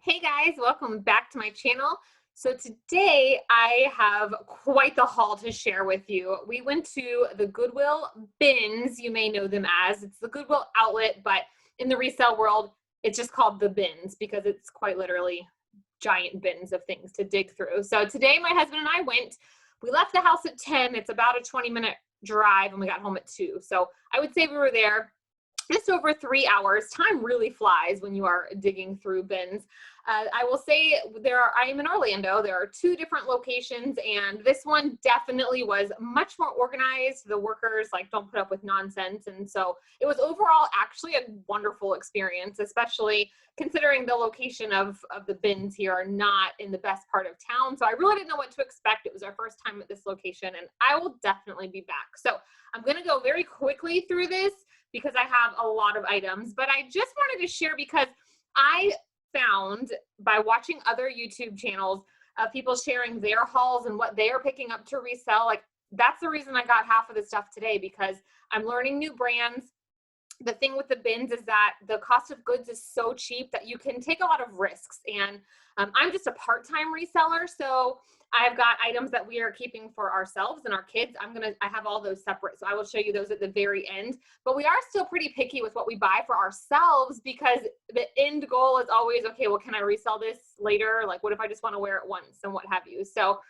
Hey guys, welcome back to my channel. So today I have quite the haul to share with you. We went to the Goodwill bins, you may know them as. It's the Goodwill outlet, but in the resale world, it's just called the bins because it's quite literally giant bins of things to dig through. So today my husband and I went. We left the house at 10. It's about a 20-minute drive and we got home at 2. So I would say we were there just over 3 hours. Time really flies when you are digging through bins. I will say I am in Orlando. There are 2 different locations, and this one definitely was much more organized. The workers don't put up with nonsense, and so it was overall actually a wonderful experience, especially considering the location of the bins here are not in the best part of town. So I really didn't know what to expect. It was our first time at this location, and I will definitely be back. So I'm going to go very quickly through this because I have a lot of items, but I just wanted to share because I found by watching other YouTube channels of people sharing their hauls and what they are picking up to resell, that's the reason I got half of the stuff today, because I'm learning new brands. The thing with the bins is that the cost of goods is so cheap that you can take a lot of risks. And I'm just a part-time reseller, so I've got items that we are keeping for ourselves and our kids. I have all those separate, so I will show you those at the very end. But we are still pretty picky with what we buy for ourselves because the end goal is always, okay, well, can I resell this later? What if I just want to wear it once and what have you? So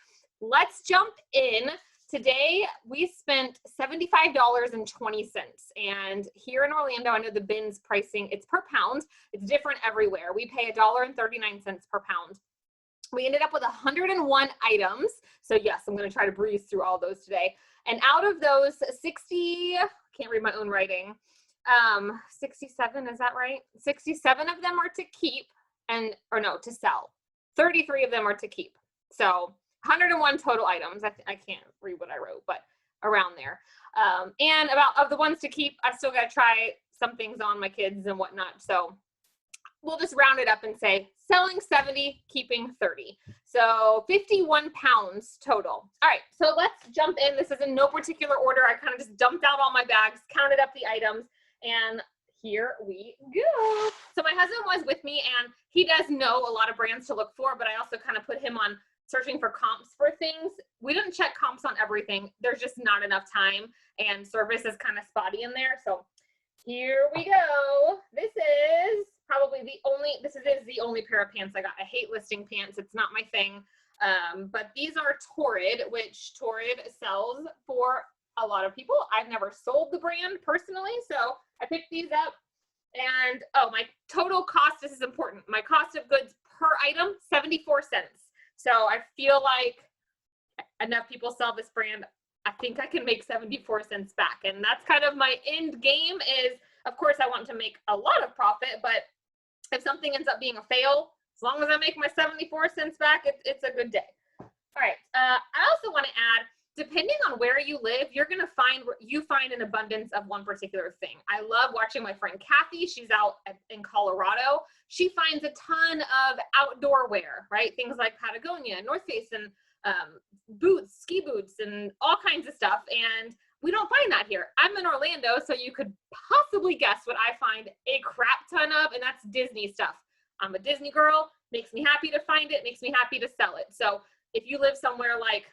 let's jump in. Today, we spent $75.20, and here in Orlando, I know the bins pricing, it's per pound. It's different everywhere. We pay $1.39 per pound. We ended up with 101 items. So yes, I'm going to try to breeze through all those today. And out of those 60, can't read my own writing, 67, is that right? 67 of them are to keep to sell. 33 of them are to keep. So 101 total items. I can't read what I wrote, but around there. And of the ones to keep, I've still got to try some things on my kids and whatnot. So we'll just round it up and say selling 70, keeping 30. So 51 pounds total. All right, so let's jump in. This is in no particular order. I kind of just dumped out all my bags, counted up the items, and here we go. So my husband was with me, and he does know a lot of brands to look for, but I also kind of put him on searching for comps for things. We didn't check comps on everything. There's just not enough time, and service is kind of spotty in there. So here we go. This is probably this is the only pair of pants I got. I hate listing pants. It's not my thing. But these are Torrid, which Torrid sells for a lot of people. I've never sold the brand personally, so I picked these up. And my total cost, this is important. My cost of goods per item, 74 cents. So I feel like enough people sell this brand, I think I can make 74 cents back. And that's kind of my end game is, of course, I want to make a lot of profit, but if something ends up being a fail, as long as I make my 74 cents back, it's a good day. All right. I also want to add, depending on where you live, you're going to find an abundance of one particular thing. I love watching my friend Kathy. She's out in Colorado. She finds a ton of outdoor wear, right? Things like Patagonia, North Face, and boots, ski boots, and all kinds of stuff. And we don't find that here. I'm in Orlando, so you could possibly guess what I find a crap ton of, and that's Disney stuff. I'm a Disney girl. Makes me happy to find it. Makes me happy to sell it. So if you live somewhere like,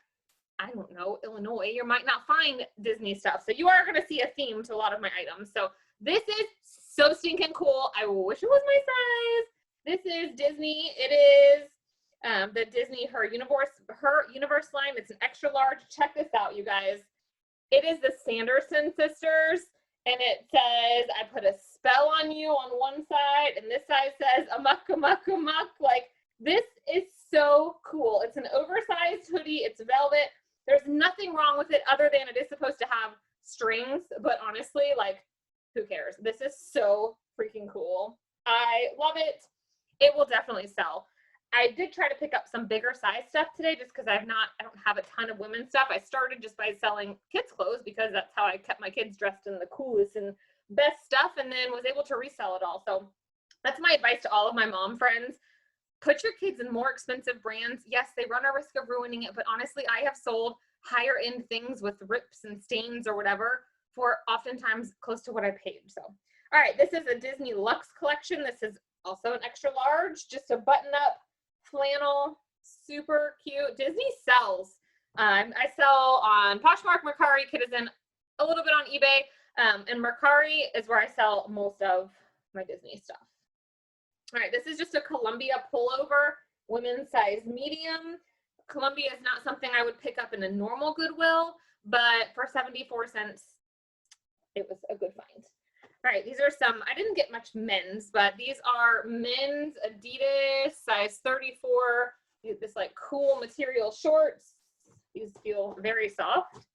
I don't know, Illinois, you might not find Disney stuff. So you are going to see a theme to a lot of my items. So this is so stinking cool. I wish it was my size. This is Disney. It is the Disney Her Universe line. It's an extra large. Check this out, you guys. It is the Sanderson sisters, and it says, I put a spell on you on one side, and this side says, amok, amok, amok. This is so cool. It's an oversized hoodie. It's velvet. There's nothing wrong with it other than it is supposed to have strings, but honestly, who cares? This is so freaking cool. I love it. It will definitely sell. I did try to pick up some bigger size stuff today just because I don't have a ton of women's stuff. I started just by selling kids clothes because that's how I kept my kids dressed in the coolest and best stuff, and then was able to resell it all. So that's my advice to all of my mom friends. Put your kids in more expensive brands. Yes, they run a risk of ruining it, but honestly, I have sold higher end things with rips and stains or whatever for oftentimes close to what I paid. So, all right, this is a Disney Luxe collection. This is Also an extra large, just a button up flannel, super cute. Disney sells. I sell on Poshmark, Mercari, Kidizen, a little bit on eBay, and Mercari is where I sell most of my Disney stuff. All right, this is just a Columbia pullover, women's size medium. Columbia is not something I would pick up in a normal Goodwill, but for 74 cents, it was a good find. All right, these are some, I didn't get much men's, but these are men's Adidas size 34, this like cool material shorts. These feel very soft.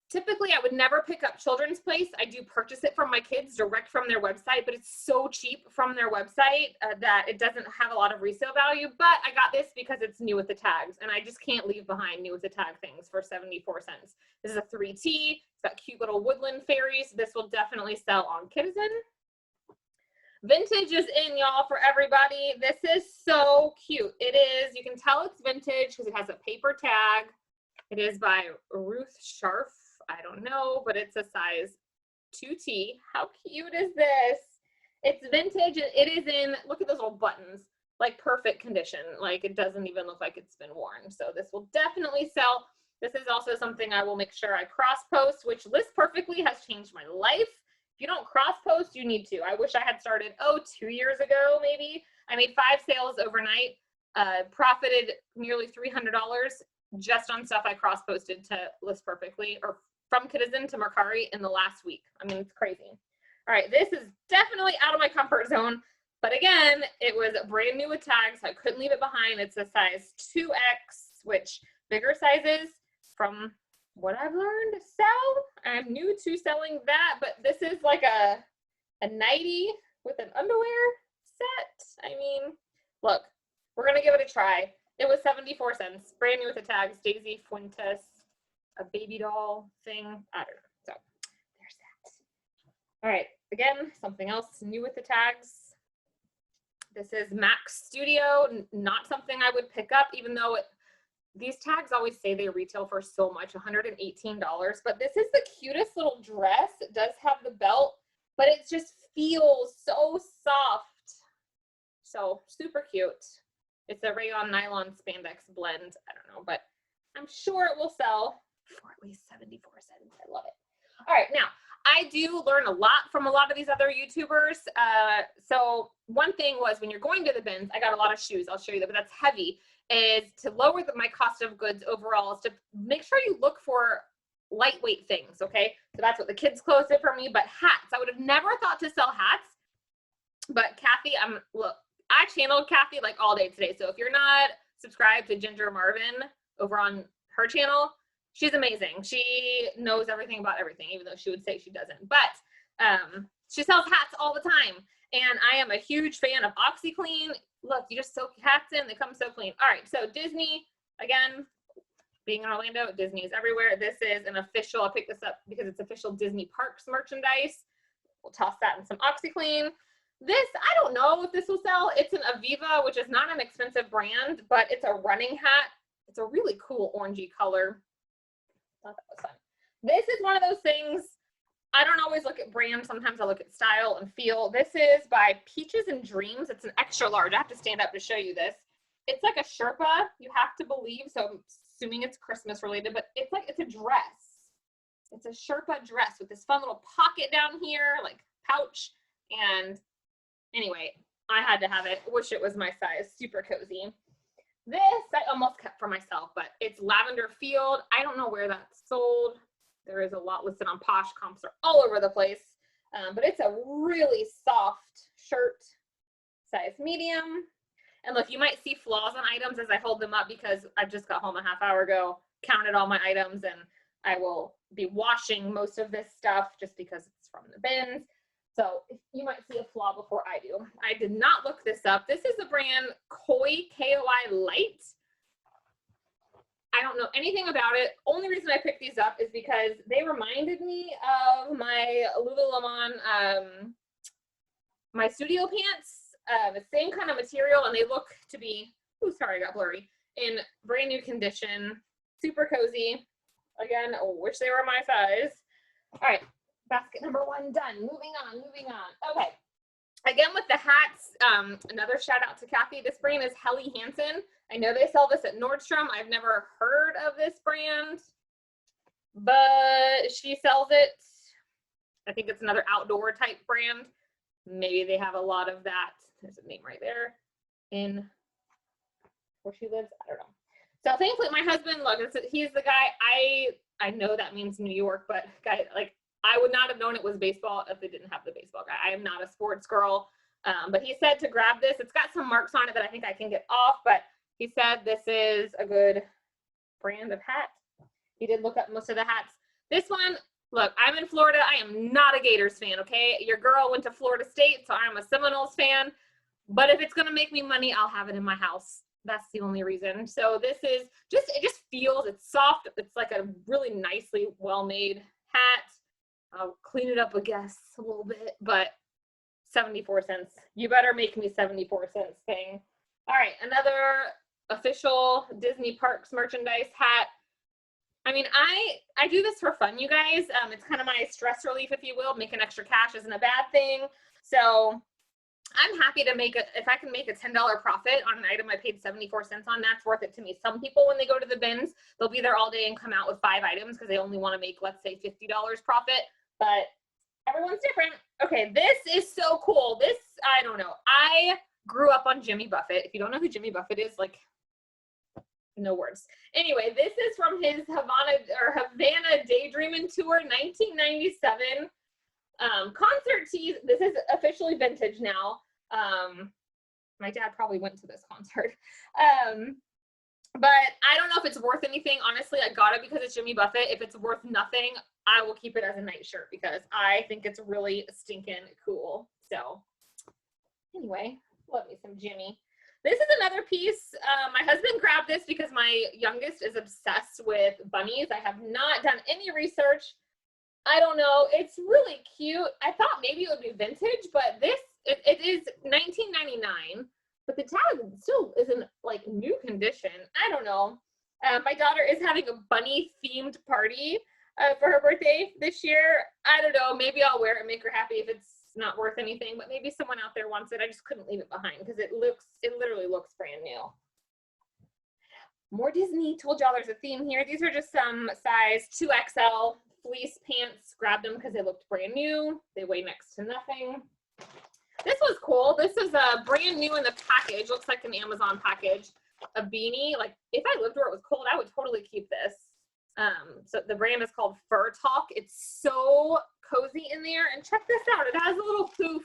Typically, I would never pick up Children's Place. I do purchase it from my kids direct from their website, but it's so cheap from their website that it doesn't have a lot of resale value. But I got this because it's new with the tags, and I just can't leave behind new with the tag things for 74 cents. This is a 3T. It's got cute little woodland fairies. This will definitely sell on Kidizen. Vintage is in, y'all, for everybody. This is so cute. It is, you can tell it's vintage because it has a paper tag. It is by Ruth Scharf. I don't know, but it's a size 2T. How cute is this? It's vintage. It is in, look at those little buttons, like perfect condition. Like it doesn't even look like it's been worn. So this will definitely sell. This is also something I will make sure I cross post, which List Perfectly has changed my life. If you don't cross post, you need to. I wish I had started, 2 years ago, maybe. I made 5 sales overnight, profited nearly $300 just on stuff I cross posted to List Perfectly, or from Kidizen to Mercari in the last week. I mean, it's crazy. All right, this is definitely out of my comfort zone, but again, it was brand new with tags, so I couldn't leave it behind. It's a size 2X, which bigger sizes, from what I've learned, sell. I'm new to selling that, but this is like a nightie with an underwear set. I mean, look, we're gonna give it a try. It was 74 cents, brand new with the tags, Daisy Fuentes. A baby doll thing. I don't know. So there's that. All right. Again, something else new with the tags. This is Max Studio. Not something I would pick up, even though these tags always say they retail for so much, $118. But this is the cutest little dress. It does have the belt, but it just feels so soft. So super cute. It's a rayon nylon spandex blend. I don't know, but I'm sure it will sell for at least 74 cents. I love it. All right, now I do learn a lot from a lot of these other YouTubers. So one thing was when you're going to the bins, I got a lot of shoes. I'll show you that, but that's heavy. Is to lower my cost of goods overall. Is to make sure you look for lightweight things. Okay, so that's what the kids' clothes did for me. But hats, I would have never thought to sell hats. But Kathy, look, I channeled Kathy like all day today. So if you're not subscribed to Ginger Marvin over on her channel, she's amazing. She knows everything about everything, even though she would say she doesn't. But she sells hats all the time. And I am a huge fan of OxyClean. Look, you just soak hats in, they come so clean. All right, so Disney, again, being in Orlando, Disney is everywhere. This is an official, I picked this up because it's official Disney Parks merchandise. We'll toss that in some OxyClean. This, I don't know if this will sell. It's an Aviva, which is not an expensive brand, but it's a running hat. It's a really cool orangey color. Thought that was fun. This is one of those things, I don't always look at brand. Sometimes I look at style and feel. This is by Peaches and Dreams. It's an extra large. I have to stand up to show you this. It's like a Sherpa, you have to believe. So I'm assuming it's Christmas related, but it's a dress. It's a Sherpa dress with this fun little pocket down here, like pouch. And anyway, I had to have it. Wish it was my size. Super cozy. This I almost kept for myself, but it's Lavender Field. I don't know where that's sold. There is a lot listed on Posh. Comps are all over the place. But it's a really soft shirt, size medium. And look, you might see flaws on items as I hold them up because I just got home a half hour ago, counted all my items, and I will be washing most of this stuff just because it's from the bins. So you might see a flaw before I do. I did not look this up. This is the brand Koi, K-O-I Light. I don't know anything about it. Only reason I picked these up is because they reminded me of my Lululemon, my studio pants, the same kind of material, and they look to be, oh, sorry, I got blurry, in brand new condition, super cozy. Again, I wish they were my size. All right, basket number 1 done. Moving on. Okay. Again, with the hats, another shout out to Kathy. This brand is Helly Hansen. I know they sell this at Nordstrom. I've never heard of this brand, but she sells it. I think it's another outdoor type brand. Maybe they have a lot of that. There's a name right there in where she lives. I don't know. So thankfully, my husband, look, he's the guy. I know that means New York, but guy, like, I would not have known it was baseball if they didn't have the baseball guy. I am not a sports girl, but he said to grab this. It's got some marks on it that I think I can get off, but he said this is a good brand of hat. He did look up most of the hats. This one, look, I'm in Florida. I am not a Gators fan, okay? Your girl went to Florida State, so I'm a Seminoles fan. But if it's going to make me money, I'll have it in my house. That's the only reason. So this is just, it just feels, it's soft. It's like a really nicely well-made hat. I'll clean it up, I guess, a little bit, but 74 cents. You better make me 74 cents thing. All right, another official Disney Parks merchandise hat. I mean, I do this for fun, you guys. It's kind of my stress relief, if you will. Making extra cash isn't a bad thing. So I'm happy to make if I can make a $10 profit on an item I paid 74 cents on, that's worth it to me. Some people, when they go to the bins, they'll be there all day and come out with 5 items because they only want to make, let's say, $50 profit. But everyone's different. Okay, this is so cool. This, I don't know. I grew up on Jimmy Buffett. If you don't know who Jimmy Buffett is, like, no words. Anyway, this is from his Havana Daydreaming Tour, 1997. Concert tees. This is officially vintage now. My dad probably went to this concert. But I don't know if it's worth anything. Honestly, I got it because it's Jimmy Buffett. If it's worth nothing, I will keep it as a night shirt because I think it's really stinking cool. So anyway, love me some Jimmy. This is another piece. My husband grabbed this because my youngest is obsessed with bunnies. I have not done any research. I don't know. It's really cute. I thought maybe it would be vintage, but this, it is $19.99. But the tag still isn't like new condition. I don't know. My daughter is having a bunny themed party for her birthday this year. I don't know. Maybe I'll wear it and make her happy if it's not worth anything. But maybe someone out there wants it. I just couldn't leave it behind because it literally looks brand new. More Disney. Told y'all there's a theme here. These are just some size 2XL fleece pants. Grabbed them because they looked brand new. They weigh next to nothing. This was cool. This is brand new in the package. Looks like an Amazon package. A beanie. Like, if I lived where it was cold, I would totally keep this. So the brand is called Fur Talk. It's so cozy in there. And check this out. It has a little poof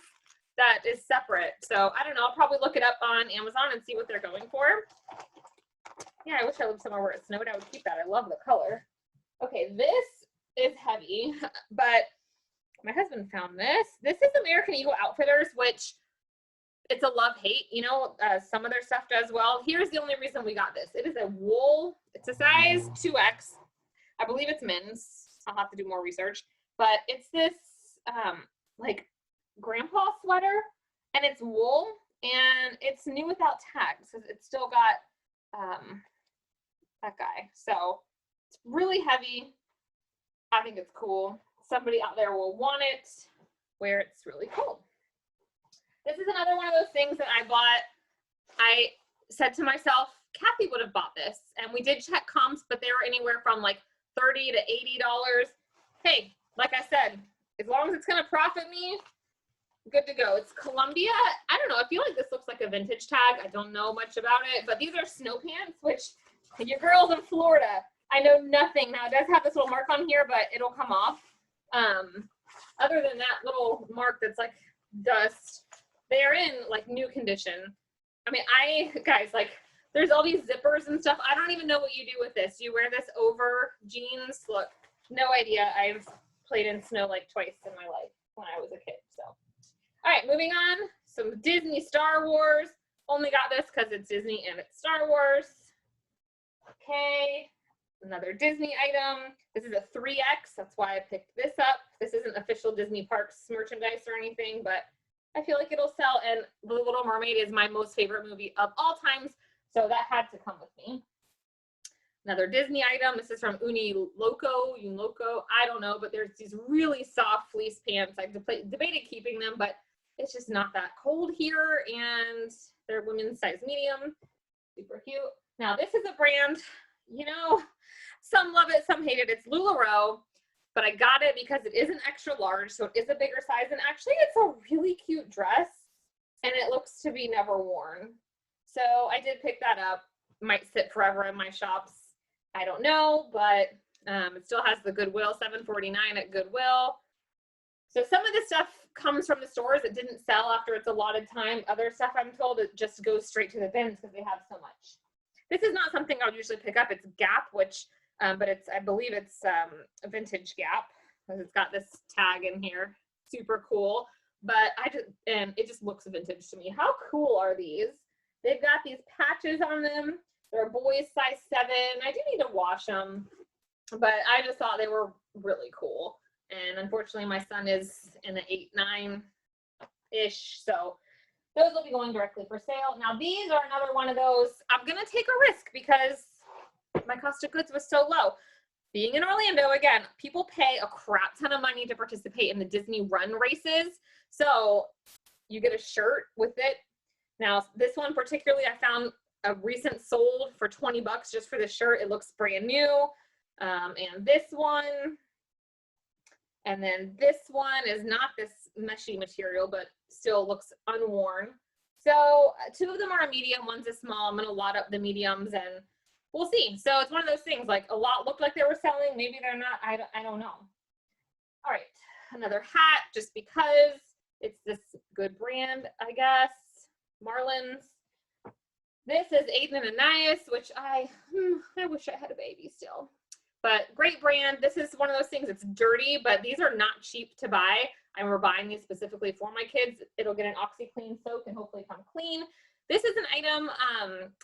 that is separate. So I don't know. I'll probably look it up on Amazon and see what they're going for. Yeah, I wish I lived somewhere where it snowed. I would keep that. I love the color. Okay, this is heavy, but my husband found this. This is American Eagle Outfitters, which it's a love-hate. You know, some of their stuff does well. Here's the only reason we got this. It is a wool. It's a size 2X. I believe it's men's. I'll have to do more research. But it's this, like, grandpa sweater, and it's wool, and it's new without tags. So it's still got that guy. So it's really heavy. I think it's cool. Somebody out there will want it where it's really cold. This is another one of those things that I bought. I said to myself, Kathy would have bought this. And we did check comps, but they were anywhere from like $30 to $80. Hey, like I said, as long as it's going to profit me, good to go. It's Columbia. I don't know. I feel like this looks like a vintage tag. I don't know much about it, but these are snow pants, which your girl's in Florida. I know nothing. Now, it does have this little mark on here, but it'll come off. Other than that little mark that's like dust, they're in like new condition. I mean, guys, like, there's all these zippers and stuff. I don't even know what you do with this. You wear this over jeans? Look, no idea. I've played in snow like twice in my life when I was a kid. So, all right, moving on. Some Disney Star Wars. Only got this because it's Disney and it's Star Wars. Okay. Another Disney item. This is a 3X. That's why I picked this up. This isn't official Disney Parks merchandise or anything, but I feel like it'll sell. And The Little Mermaid is my most favorite movie of all times, so that had to come with me. Another Disney item. This is from Uniloco. I don't know, but there's these really soft fleece pants. I debated keeping them, but It's just not that cold here, and they're women's size medium. Super cute. Now this is a brand, you know, some love it, some hate it. It's LuLaRoe, but I got it because it is an extra large, so it is a bigger size, and actually it's a really cute dress, and it looks to be never worn. So I did pick that up. Might sit forever in my shops. I don't know, but it still has the Goodwill, $7.49 at Goodwill. So some of this stuff comes from the stores. It didn't sell after its allotted time. Other stuff, I'm told, it just goes straight to the bins because they have so much. This is not something I would usually pick up. It's Gap, which, but it's, I believe it's a vintage Gap because it's got this tag in here. Super cool. But and it just looks vintage to me. How cool are these? They've got these patches on them. They're boys size 7. I do need to wash them, but I just thought they were really cool. And unfortunately, my son is in the 8, 9-ish, so those will be going directly for sale. Now, these are another one of those. I'm going to take a risk because my cost of goods was so low. Being in Orlando, again, people pay a crap ton of money to participate in the Disney Run races. So you get a shirt with it. Now, this one particularly, I found a recent sold for 20 bucks just for the shirt. It looks brand new. And this one, and then this one is not this meshy material, but still looks unworn. So 2 of them are a medium, one's a small. I'm gonna lot up the mediums and we'll see. So it's one of those things, like a lot looked like they were selling, maybe they're not, I don't know. All right, another hat, just because it's this good brand, I guess. Marlins. This is Aiden and Anais, which I wish I had a baby still. But great brand. This is one of those things, it's dirty, but these are not cheap to buy. And we're buying these specifically for my kids. It'll get an OxyClean soak and hopefully come clean. This is an item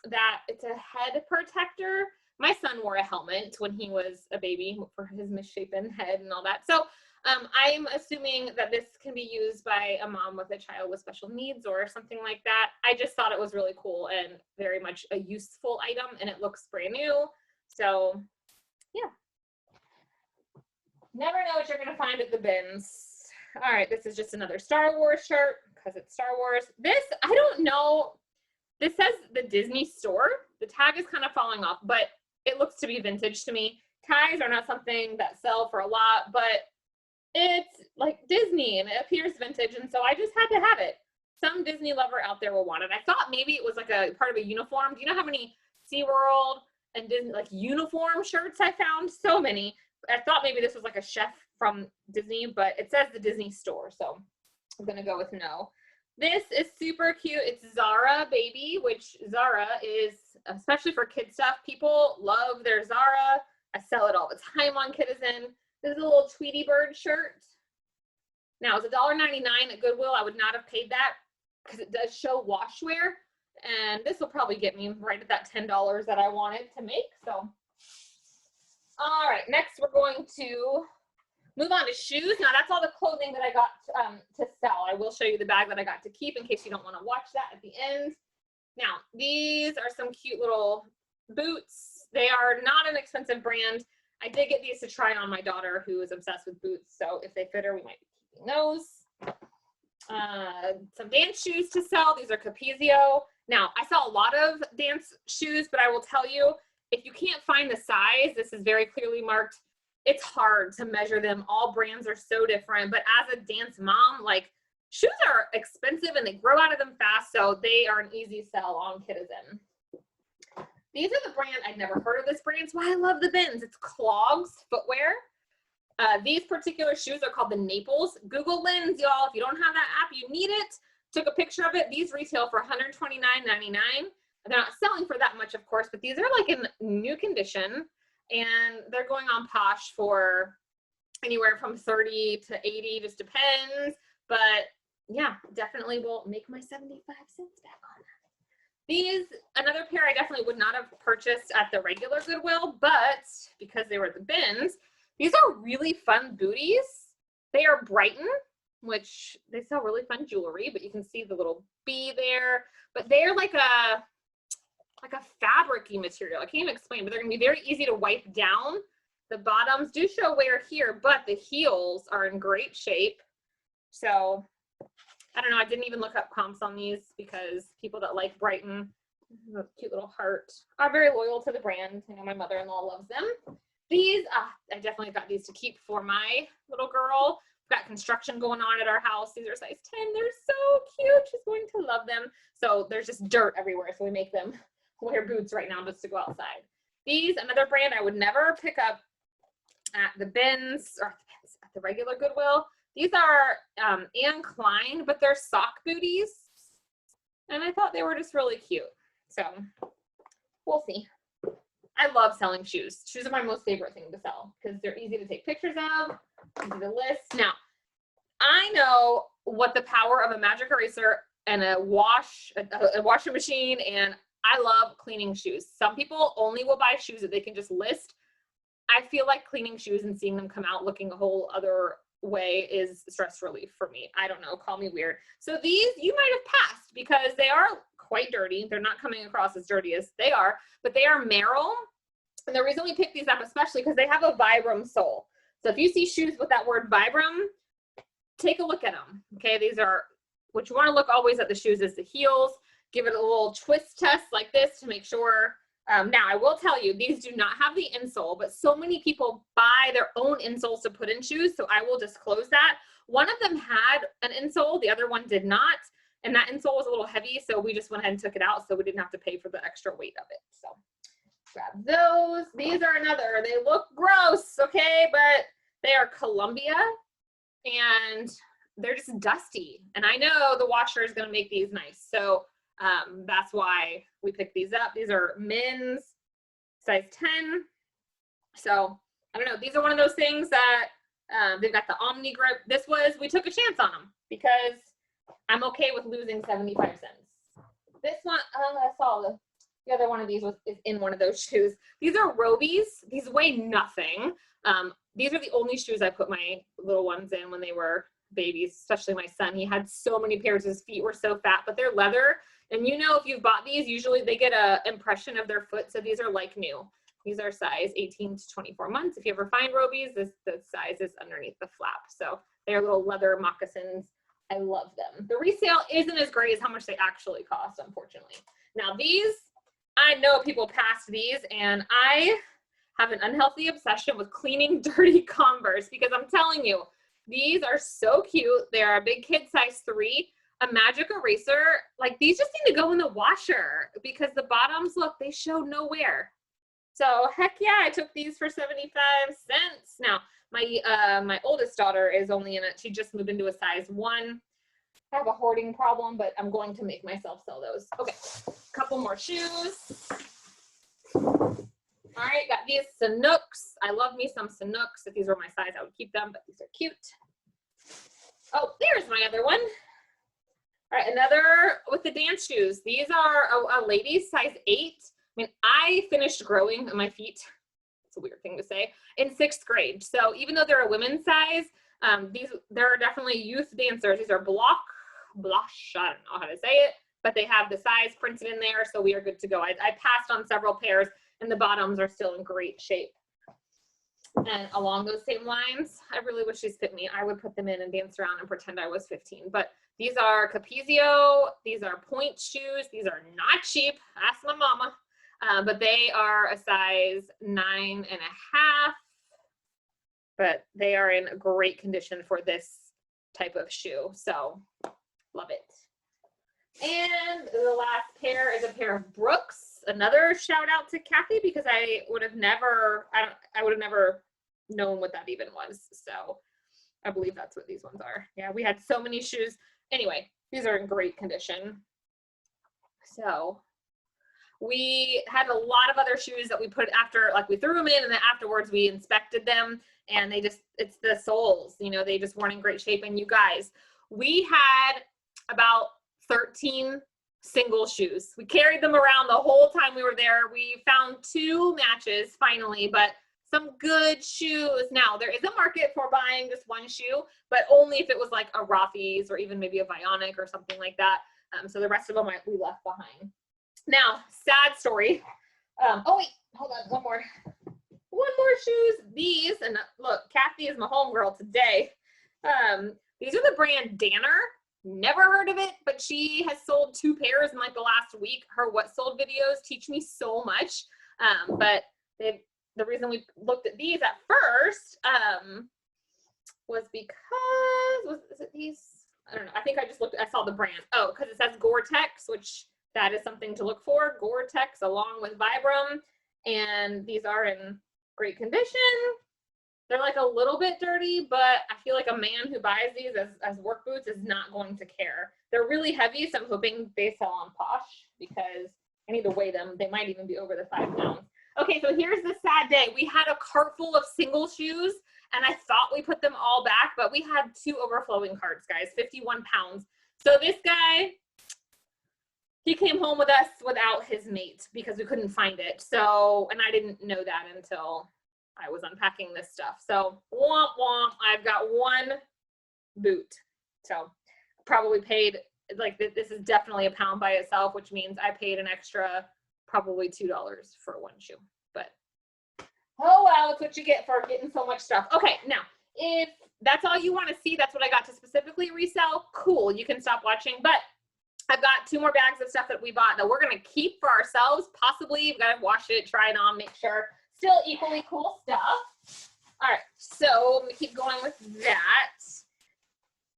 that it's a head protector. My son wore a helmet when he was a baby for his misshapen head and all that. So I'm assuming that this can be used by a mom with a child with special needs or something like that. I just thought it was really cool and very much a useful item, and it looks brand new. So yeah. Never know what you're going to find at the bins. All right, this is just another Star Wars shirt because it's Star Wars. This, I don't know. This says the Disney store. The tag is kind of falling off, but it looks to be vintage to me. Ties are not something that sell for a lot, but it's like Disney and it appears vintage, and so I just had to have it. Some Disney lover out there will want it. I thought maybe it was like a part of a uniform. Do you know how many SeaWorld and Disney like uniform shirts I found? So many. I thought maybe this was like a chef from Disney, but it says the Disney store, so I'm gonna go with no. This is super cute. It's Zara Baby, which Zara is, especially for kid stuff, people love their Zara. I sell it all the time on Kidizen. This is a little Tweety Bird shirt. Now, it's $1.99 at Goodwill. I would not have paid that because it does show washwear, and this will probably get me right at that $10 that I wanted to make. So, all right, next we're going to move on to shoes. Now, that's all the clothing that I got to sell. I will show you the bag that I got to keep in case you don't want to watch that at the end. Now, these are some cute little boots. They are not an expensive brand. I did get these to try on my daughter who is obsessed with boots. So if they fit her, we might be keeping those. Some dance shoes to sell. These are Capezio. Now, I saw a lot of dance shoes, but I will tell you, if you can't find the size, this is very clearly marked. It's hard to measure them. All brands are so different. But as a dance mom, like, shoes are expensive and they grow out of them fast. So they are an easy sell on Kidizen. These are the brand, I'd never heard of this brand, so I love the bins. It's Clogs Footwear. These particular shoes are called the Naples. Google Lens, y'all. If you don't have that app, you need it. Took a picture of it. These retail for $129.99. They're not selling for that much, of course, but these are like in new condition, and they're going on Posh for anywhere from 30 to 80, just depends. But yeah, definitely will make my 75 cents back on that. These, another pair I definitely would not have purchased at the regular Goodwill, but because they were at the bins, these are really fun booties. They are Brighton, which they sell really fun jewelry, but you can see the little bee there. But they're like a fabric-y material. I can't even explain, but they're gonna be very easy to wipe down. The bottoms do show wear here, but the heels are in great shape. So I don't know, I didn't even look up comps on these because people that like Brighton, the cute little heart, are very loyal to the brand. I know my mother-in-law loves them. These, I definitely got these to keep for my little girl. We've got construction going on at our house. These are size 10. They're so cute. She's going to love them. So there's just dirt everywhere. So we make them wear boots right now just to go outside. These, another brand I would never pick up at the bins or at the regular Goodwill. These are Anne Klein, but they're sock booties. And I thought they were just really cute. So we'll see. I love selling shoes. Shoes are my most favorite thing to sell because they're easy to take pictures of, easy to list. Now, I know what the power of a magic eraser and a washing machine, and I love cleaning shoes. Some people only will buy shoes that they can just list. I feel like cleaning shoes and seeing them come out looking a whole other way is stress relief for me. I don't know, call me weird. So these you might have passed because they are quite dirty. They're not coming across as dirty as they are, but they are Merrell. And the reason we pick these up especially because they have a Vibram sole. So if you see shoes with that word Vibram, take a look at them. Okay, these are, what you want to look always at the shoes is the heels. Give it a little twist test like this to make sure. Now, I will tell you, these do not have the insole, but so many people buy their own insoles to put in shoes, so I will disclose that. One of them had an insole, the other one did not, and that insole was a little heavy, so we just went ahead and took it out, so we didn't have to pay for the extra weight of it. So grab those. These are another. They look gross, okay, but they are Columbia, and they're just dusty, and I know the washer is going to make these nice, so that's why we picked these up. These are men's size 10. So I don't know. These are one of those things that they've got the Omni grip. We took a chance on them because I'm okay with losing 75 cents. This one, I saw the other one of these is in one of those shoes. These are Robies. These weigh nothing. These are the only shoes I put my little ones in when they were babies, especially my son. He had so many pairs. His feet were so fat, but they're leather. And you know, if you've bought these, usually they get an impression of their foot. So these are like new. These are size 18 to 24 months. If you ever find Robies, the size is underneath the flap. So they're little leather moccasins. I love them. The resale isn't as great as how much they actually cost, unfortunately. Now these, I know people passed these, and I have an unhealthy obsession with cleaning dirty Converse because I'm telling you, these are so cute. They're a big kid size 3. A magic eraser, like these just need to go in the washer because the bottoms, look, they show no wear. So heck yeah, I took these for 75 cents. Now my oldest daughter is only in it. She just moved into a size 1. I have a hoarding problem, but I'm going to make myself sell those. Okay, couple more shoes. All right, got these Sanooks. I love me some Sanooks. If these were my size, I would keep them, but these are cute. Oh, there's my other one. All right, another with the dance shoes. These are a ladies size 8. I mean, I finished growing on my feet. It's a weird thing to say, in 6th grade. So even though they're a women's size, they're definitely youth dancers. These are blush, I don't know how to say it, but they have the size printed in there, so we are good to go. I passed on several pairs, and the bottoms are still in great shape. And along those same lines, I really wish these fit me. I would put them in and dance around and pretend I was 15. But these are Capezio. These are point shoes. These are not cheap. Ask my mama. But they are a size 9.5. But they are in great condition for this type of shoe. So love it. And the last pair is a pair of Brooks. Another shout out to Kathy because I would have never known what that even was. So I believe that's what these ones are. Yeah, we had so many shoes. Anyway, these are in great condition. So we had a lot of other shoes that we put after, like we threw them in and then afterwards we inspected them and it's the soles, you know, they just weren't in great shape. And you guys, we had about 13 single shoes. We carried them around the whole time we were there. We found 2 matches finally, but some good shoes. Now there is a market for buying just one shoe, but only if it was like a Rothy's or even maybe a Bionic or something like that. So the rest of them we left behind. Now, sad story. Oh wait, hold on, one more shoes. These, and look, Kathy is my homegirl today. These are the brand Danner. Never heard of it, but she has sold 2 pairs in like the last week. Her what sold videos teach me so much. But the reason we looked at these at first was because, is it these? I don't know. I think I just I saw the brand. Oh, because it says Gore-Tex, which that is something to look for. Gore-Tex along with Vibram. And these are in great condition. They're like a little bit dirty, but I feel like a man who buys these as work boots is not going to care. They're really heavy, so I'm hoping they sell on Posh because I need to weigh them. They might even be over the 5 pounds. Okay, so here's the sad day. We had a cart full of single shoes, and I thought we put them all back, but we had 2 overflowing carts, guys, 51 pounds. So this guy, he came home with us without his mate because we couldn't find it. So, and I didn't know that until I was unpacking this stuff. So womp womp, I've got 1 boot. So probably paid, like this is definitely a pound by itself, which means I paid an extra probably $2 for 1 shoe. But oh well, it's what you get for getting so much stuff. Okay, now if that's all you want to see, that's what I got to specifically resell, cool, you can stop watching. But I've got 2 more bags of stuff that we bought that we're going to keep for ourselves. Possibly we've got to wash it, try it on, make sure. Still equally cool stuff. All right, so let me keep going with that.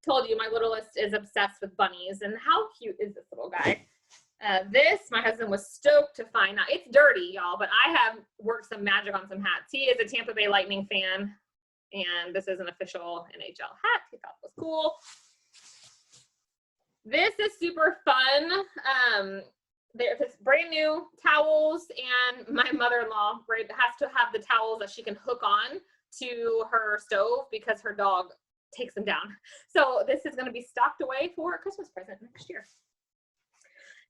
Told you my littlest is obsessed with bunnies, and how cute is this little guy? This, my husband was stoked to find out. It's dirty, y'all, but I have worked some magic on some hats. He is a Tampa Bay Lightning fan, and this is an official NHL hat. He thought it was cool. This is super fun. There's brand new towels, and my mother-in-law has to have the towels that she can hook on to her stove because her dog takes them down. So this is going to be stocked away for a Christmas present next year.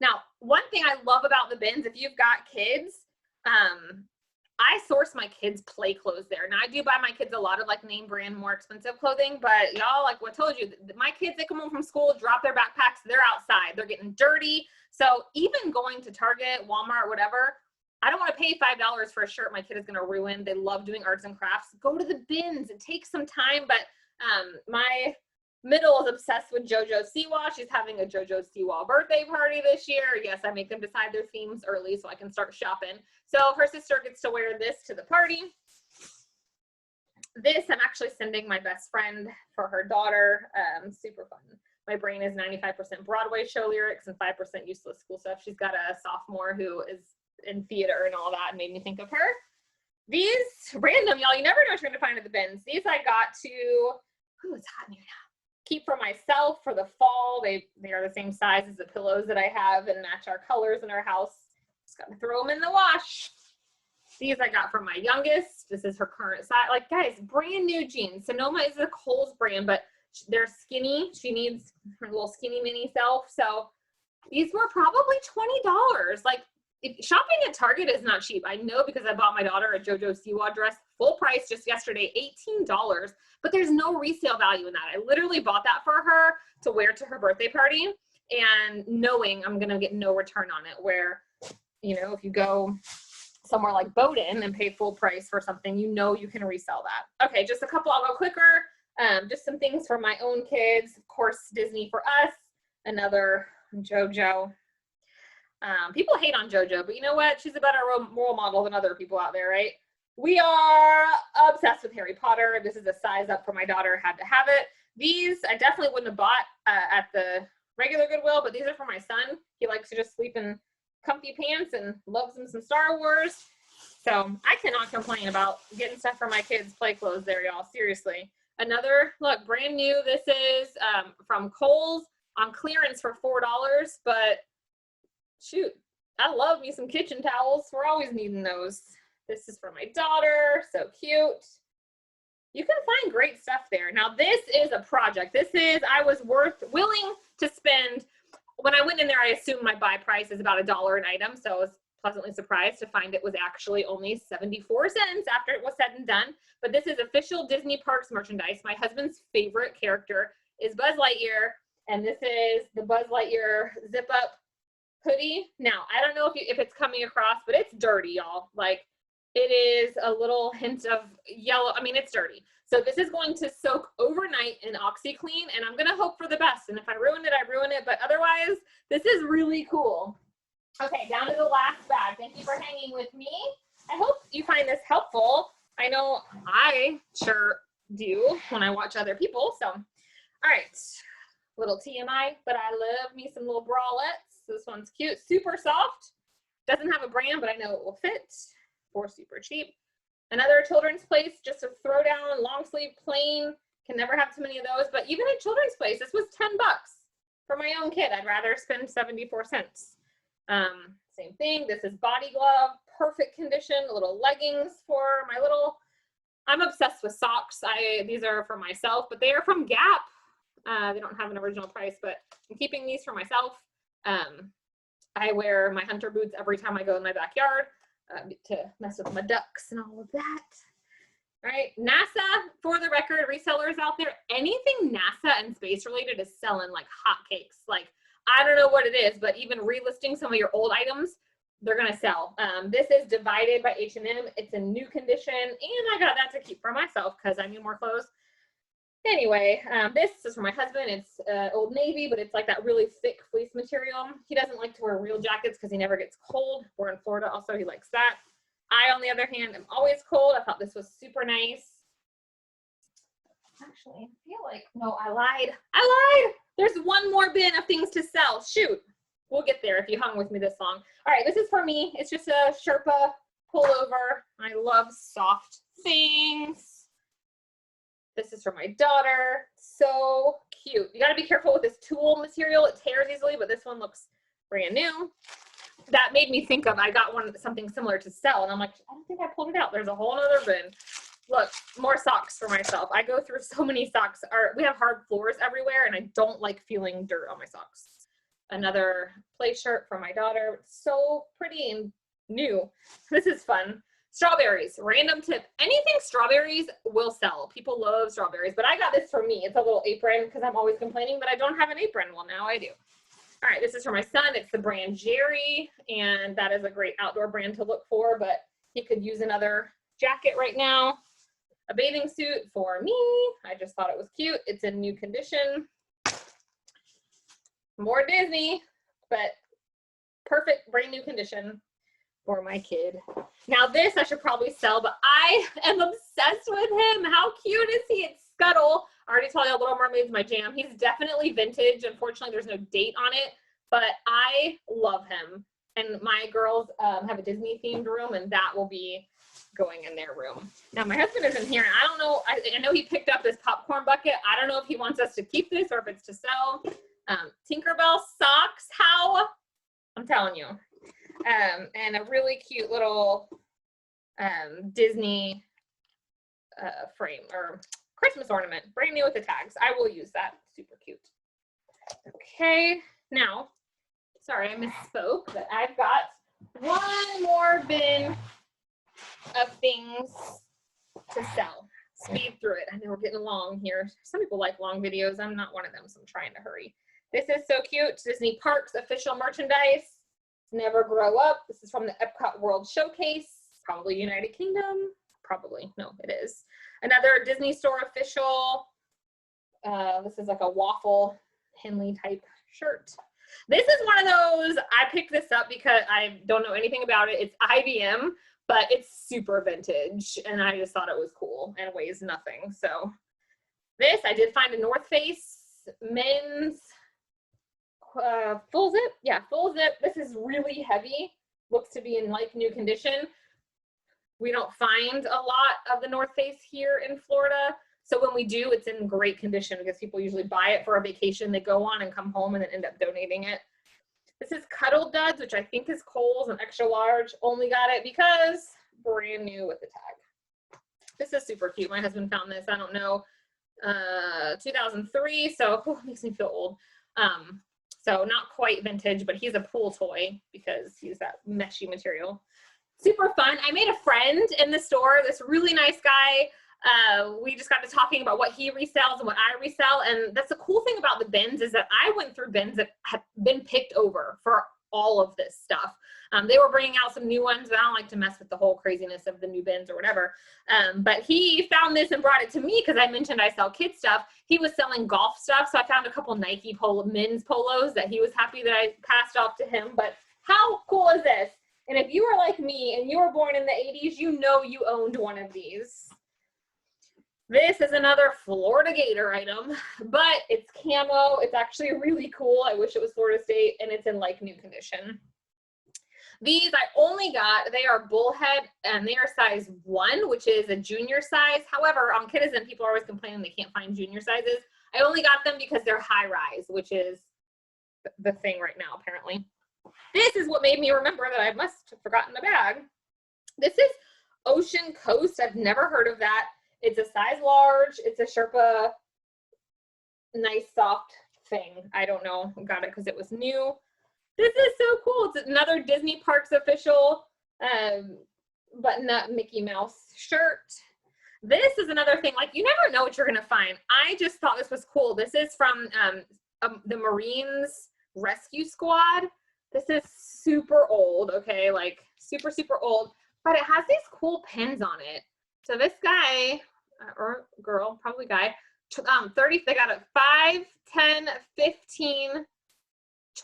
Now, one thing I love about the bins, if you've got kids, I source my kids' play clothes there. Now, I do buy my kids a lot of like name brand, more expensive clothing, but y'all, like what I told you, my kids, they come home from school, drop their backpacks, they're outside, they're getting dirty. So even going to Target, Walmart, whatever, I don't want to pay $5 for a shirt my kid is going to ruin. They love doing arts and crafts. Go to the bins. It takes some time, but my middle is obsessed with JoJo Siwa. She's having a JoJo Siwa birthday party this year. Yes, I make them decide their themes early so I can start shopping. So her sister gets to wear this to the party. This I'm actually sending my best friend for her daughter. Super fun. My brain is 95% Broadway show lyrics and 5% useless school stuff. She's got a sophomore who is in theater and all that and made me think of her. These, random, y'all, you never know what you're going to find at the bins. These I got to, ooh, it's hot in here now. Keep for myself for the fall. They are the same size as the pillows that I have and match our colors in our house. Just got to throw them in the wash. These I got from my youngest. This is her current size. Like, guys, brand new jeans. Sonoma is a Kohl's brand, but they're skinny. She needs her little skinny mini self. So these were probably $20. Like, shopping at Target is not cheap. I know because I bought my daughter a JoJo Siwa dress, full price just yesterday, $18. But there's no resale value in that. I literally bought that for her to wear to her birthday party and knowing I'm going to get no return on it. Where, you know, if you go somewhere like Bowdoin and pay full price for something, you know you can resell that. Okay, just a couple, I'll go quicker. Just some things for my own kids. Of course, Disney for us. Another JoJo. People hate on JoJo, but you know what? She's a better role model than other people out there, right? We are obsessed with Harry Potter. This is a size up for my daughter. Had to have it. These I definitely wouldn't have bought at the regular Goodwill, but these are for my son. He likes to just sleep in comfy pants and loves him some Star Wars. So I cannot complain about getting stuff for my kids' play clothes there, y'all. Seriously. Another, look, brand new. This is from Kohl's on clearance for $4, but shoot, I love me some kitchen towels. We're always needing those. This is for my daughter. So cute. You can find great stuff there. Now, this is a project. This is, I was willing to spend, when I went in there, I assumed my buy price is about $1 an item. So I was pleasantly surprised to find it was actually only 74 cents after it was said and done. But this is official Disney Parks merchandise. My husband's favorite character is Buzz Lightyear. And this is the Buzz Lightyear zip up hoodie. Now, I don't know if it's coming across, but it's dirty, y'all. Like, It is a little hint of yellow. I mean, it's dirty. So this is going to soak overnight in OxyClean, and I'm gonna hope for the best. And if I ruin it, I ruin it. But otherwise, this is really cool. Okay, down to the last bag. Thank you for hanging with me. I hope you find this helpful. I know I sure do when I watch other people. So, all right, little TMI, but I love me some little bralettes. This one's cute, super soft. Doesn't have a brand, but I know it will fit for super cheap. Another children's place, just a throw down, long sleeve, plain. Can never have too many of those, but even at children's place, this was 10 bucks for my own kid. I'd rather spend 74 cents. Same thing. This is body glove, perfect condition, little leggings for my little, I'm obsessed with socks. These are for myself, but they are from Gap. They don't have an original price, but I'm keeping these for myself. I wear my hunter boots every time I go in my backyard to mess with my ducks and all of that. All right, NASA, for the record, resellers out there, anything NASA and space related is selling like hotcakes. Like, I don't know what it is, but even relisting some of your old items, they're gonna sell. This is Divided by H&M. It's in new condition, and I got that to keep for myself because I need more clothes. Anyway, this is for my husband. It's Old Navy, but it's like that really thick fleece material. He doesn't like to wear real jackets because he never gets cold. We're in Florida also, he likes that. I, on the other hand, am always cold. I thought this was super nice. Actually, I feel like, no, I lied. There's one more bin of things to sell. Shoot, we'll get there if you hung with me this long. All right, this is for me. It's just a Sherpa pullover. I love soft things. This is for my daughter. So cute. You got to be careful with this tulle material. It tears easily, but this one looks brand new. That made me think of, I got something similar to sell, and I'm like, I don't think I pulled it out. There's a whole other bin. Look, more socks for myself. I go through so many socks. We have hard floors everywhere, and I don't like feeling dirt on my socks. Another play shirt for my daughter. So pretty and new. This is fun. Strawberries, random tip. Anything strawberries will sell. People love strawberries, but I got this for me. It's a little apron because I'm always complaining that I don't have an apron. Well, now I do. All right, this is for my son. It's the brand Jerry, and that is a great outdoor brand to look for, but he could use another jacket right now. A bathing suit for me. I just thought it was cute. It's in new condition. More Disney, but perfect, brand new condition for my kid. Now this I should probably sell, but I am obsessed with him. How cute is he? It's Scuttle. I already told you Little Mermaid's my jam. He's definitely vintage. Unfortunately, there's no date on it, but I love him. And my girls have a Disney themed room, and that will be going in their room. Now my husband isn't here, and I don't know, I know he picked up this popcorn bucket. I don't know if he wants us to keep this or if it's to sell. Tinkerbell socks, how? I'm telling you. And a really cute little Disney frame or Christmas ornament, brand new with the tags. I will use that. Super cute. Okay, now, sorry, I misspoke, but I've got one more bin of things to sell. Speed through it. I know we're getting long here. Some people like long videos. I'm not one of them, so I'm trying to hurry. This is so cute. Disney Parks official merchandise. Never Grow Up. This is from the Epcot World Showcase. Probably United Kingdom. Probably. No, it is. Another Disney Store official. This is like a waffle Henley type shirt. This is one of those, I picked this up because I don't know anything about it. It's IBM, but it's super vintage, and I just thought it was cool and weighs nothing. So this, I did find a North Face men's full zip. Yeah, full zip. This is really heavy. Looks to be in like new condition. We don't find a lot of the North Face here in Florida. So when we do, it's in great condition because people usually buy it for a vacation they go on and come home and then end up donating it. This is Cuddle Duds, which I think is Kohl's, an extra large. Only got it because brand new with the tag. This is super cute. My husband found this, I don't know, 2003. So it makes me feel old. So not quite vintage, but he's a pool toy because he's that meshy material. Super fun. I made a friend in the store, this really nice guy. We just got to talking about what he resells and what I resell. And that's the cool thing about the bins is that I went through bins that have been picked over for all of this stuff. They were bringing out some new ones, but I don't like to mess with the whole craziness of the new bins or whatever. But he found this and brought it to me because I mentioned I sell kid stuff. He was selling golf stuff, so I found a couple Nike men's polos that he was happy that I passed off to him. But how cool is this? And if you were like me and you were born in the 80s, you know you owned one of these. This is another Florida Gator item, but it's camo. It's actually really cool. I wish it was Florida State, and it's in like new condition. These I only got, they are bullhead, and they are size 1, which is a junior size. However, on Kidizen, people are always complaining they can't find junior sizes. I only got them because they're high rise, which is the thing right now, apparently. This is what made me remember that I must have forgotten a bag. This is Ocean Coast. I've never heard of that. It's a size large. It's a Sherpa, nice soft thing. I don't know. Got it because it was new. This is so cool. It's another Disney Parks official button-up Mickey Mouse shirt. This is another thing. Like, you never know what you're going to find. I just thought this was cool. This is from the Marines Rescue Squad. This is super old, okay? Like, super, super old. But it has these cool pins on it. So this guy, or girl, probably guy, 30, they got a 5, 10, 15,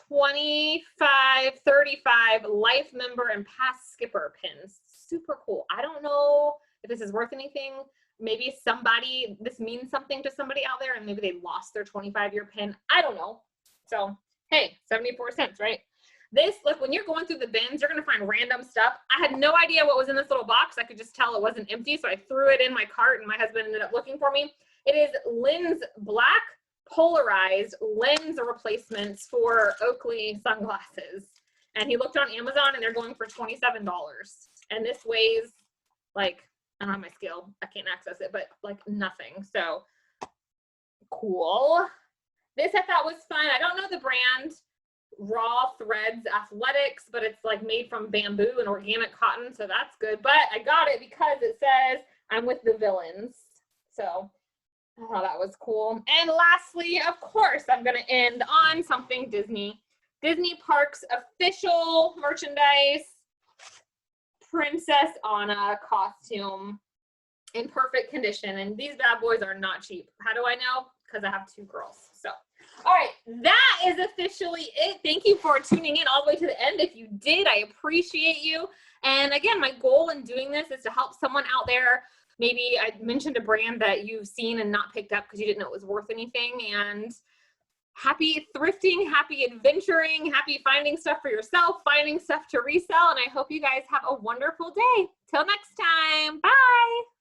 25, 35 life member and past skipper pins. Super cool. I don't know if this is worth anything. Maybe somebody, this means something to somebody out there and maybe they lost their 25-year pin. I don't know. So, hey, 74 cents, right? This, look, when you're going through the bins, you're going to find random stuff. I had no idea what was in this little box. I could just tell it wasn't empty, so I threw it in my cart, and my husband ended up looking for me. It is lens, black polarized lens replacements for Oakley sunglasses. And he looked on Amazon, and they're going for $27. And this weighs, like, I don't have my scale. I can't access it, but, like, nothing. So, cool. This I thought was fun. I don't know the brand. Raw Threads Athletics, but it's like made from bamboo and organic cotton, so that's good. But I got it because it says I'm with the villains, so I thought that was cool. And lastly, of course, I'm going to end on something Disney Parks official merchandise, Princess Anna costume in perfect condition, and these bad boys are not cheap. How do I know? Because I have 2 girls. So all right, that is officially it. Thank you for tuning in all the way to the end. If you did, I appreciate you. And again, my goal in doing this is to help someone out there. Maybe I mentioned a brand that you've seen and not picked up because you didn't know it was worth anything. And happy thrifting, happy adventuring, happy finding stuff for yourself, finding stuff to resell. And I hope you guys have a wonderful day. Till next time. Bye.